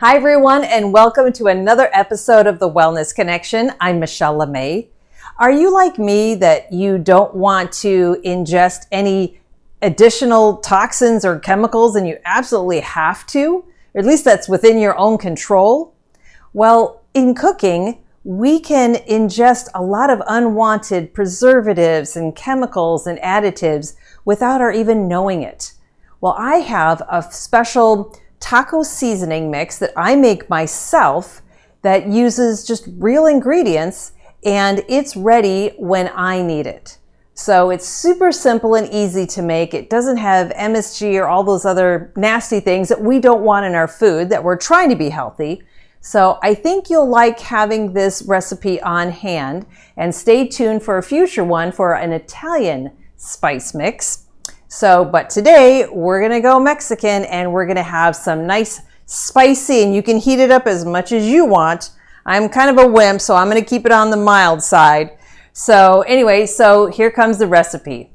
Hi everyone, and welcome to another episode of The Wellness Connection. I'm Michelle LeMay. Are you like me that you don't want to ingest any additional toxins or chemicals and you absolutely have to? Or at least that's within your own control? Well, in cooking, we can ingest a lot of unwanted preservatives and chemicals and additives without our even knowing it. Well, I have a special taco seasoning mix that I make myself that uses just real ingredients, and it's ready when I need it. So it's super simple and easy to make. It doesn't have MSG or all those other nasty things that we don't want in our food that we're trying to be healthy. So I think you'll like having this recipe on hand, and stay tuned for a future one for an Italian spice mix. But today we're gonna go Mexican, and we're gonna have some nice spicy, and you can heat it up as much as you want. I'm kind of a wimp, so I'm gonna keep it on the mild side. So anyway, here comes the recipe.